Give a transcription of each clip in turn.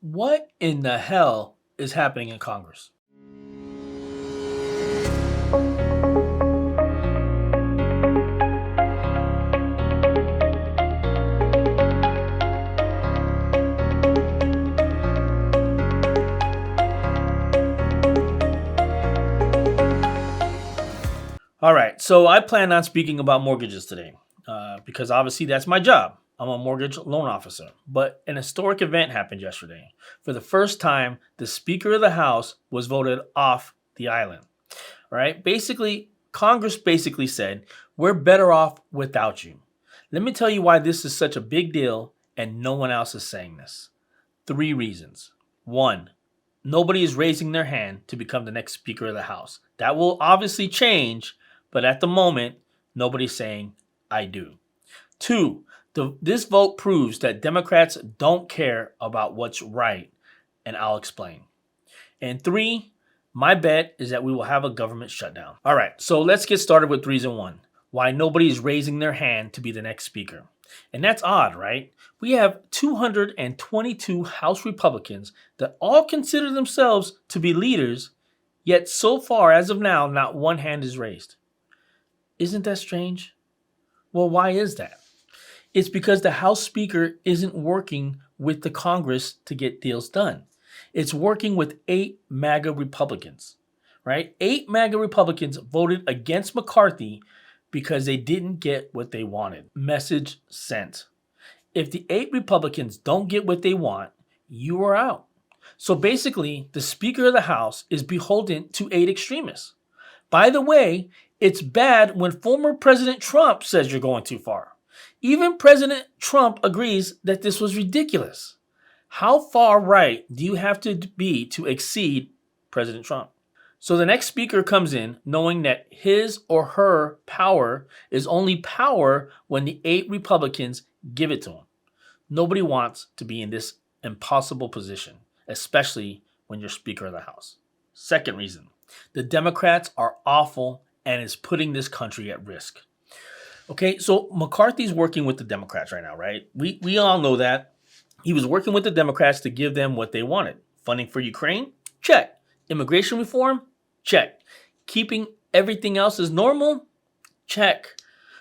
What in the hell is happening in Congress? All right, so I plan on speaking about mortgages today because obviously that's my job. I'm a mortgage loan officer. But an historic event happened yesterday. For the first time, the Speaker of the House was voted off the island. All right, basically, Congress basically said, we're better off without you. Let me tell you why this is such a big deal and no one else is saying this. Three reasons. One, nobody is raising their hand to become the next Speaker of the House. That will obviously change, but at the moment, nobody's saying, I do. Two, this vote proves that Democrats don't care about what's right, and I'll explain. And three, my bet is that we will have a government shutdown. All right, so let's get started with reason one, why nobody is raising their hand to be the next speaker. And that's odd, right? We have 222 House Republicans that all consider themselves to be leaders, yet so far as of now, not one hand is raised. Isn't that strange? Well, why is that? It's because the House Speaker isn't working with the Congress to get deals done. It's working with 8 MAGA Republicans, right? 8 MAGA Republicans voted against McCarthy because they didn't get what they wanted. Message sent. If the 8 Republicans don't get what they want, you are out. So basically, the Speaker of the House is beholden to 8 extremists. By the way, it's bad when former President Trump says you're going too far. Even President Trump agrees that this was ridiculous. How far right do you have to be to exceed President Trump? So the next speaker comes in knowing that his or her power is only power when the 8 Republicans give it to him. Nobody wants to be in this impossible position, especially when you're Speaker of the House. Second reason, the Democrats are awful and is putting this country at risk. Okay, so McCarthy's working with the Democrats right now, right? We all know that. He was working with the Democrats to give them what they wanted. Funding for Ukraine? Check. Immigration reform? Check. Keeping everything else as normal? Check.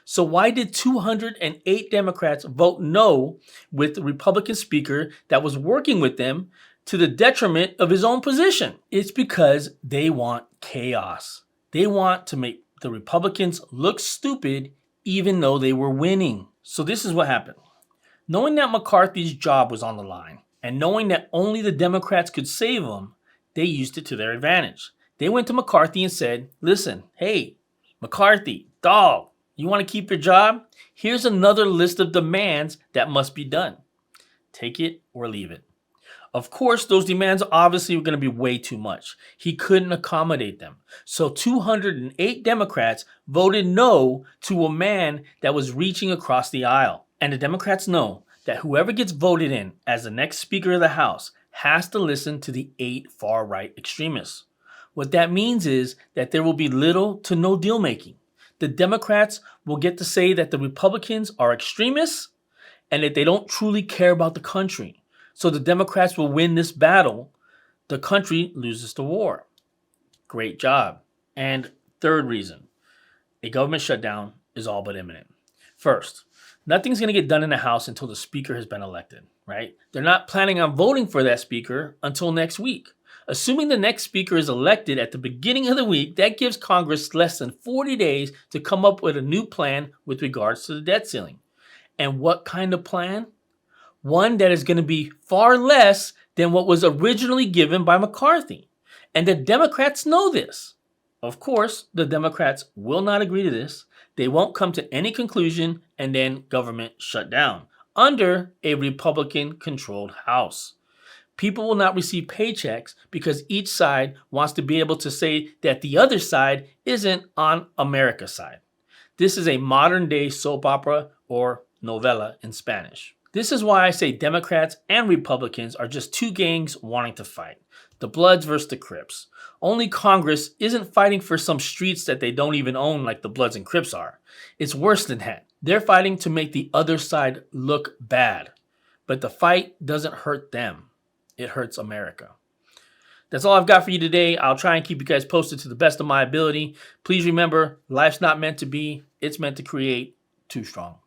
So why did 208 Democrats vote no with the Republican speaker that was working with them to the detriment of his own position? It's because they want chaos. They want to make the Republicans look stupid even though they were winning. So this is what happened. Knowing that McCarthy's job was on the line and knowing that only the Democrats could save him, they used it to their advantage. They went to McCarthy and said, listen, hey, McCarthy, dog, you want to keep your job? Here's another list of demands that must be done. Take it or leave it. Of course, those demands obviously were going to be way too much. He couldn't accommodate them. So 208 Democrats voted no to a man that was reaching across the aisle. And the Democrats know that whoever gets voted in as the next Speaker of the House has to listen to the 8 far-right extremists. What that means is that there will be little to no deal making. The Democrats will get to say that the Republicans are extremists and that they don't truly care about the country. So the Democrats will win this battle. The country loses the war. Great job. And third reason, a government shutdown is all but imminent. First, nothing's going to get done in the House until the Speaker has been elected, right? They're not planning on voting for that Speaker until next week. Assuming the next Speaker is elected at the beginning of the week, that gives Congress less than 40 days to come up with a new plan with regards to the debt ceiling. And what kind of plan? One that is going to be far less than what was originally given by McCarthy. And the Democrats know this. Of course, the Democrats will not agree to this. They won't come to any conclusion and then government shut down under a Republican-controlled House. People will not receive paychecks because each side wants to be able to say that the other side isn't on America's side. This is a modern-day soap opera or novela in Spanish. This is why I say Democrats and Republicans are just two gangs wanting to fight. The Bloods versus the Crips. Only Congress isn't fighting for some streets that they don't even own like the Bloods and Crips are. It's worse than that. They're fighting to make the other side look bad. But the fight doesn't hurt them. It hurts America. That's all I've got for you today. I'll try and keep you guys posted to the best of my ability. Please remember, life's not meant to be, it's meant to create. Too strong.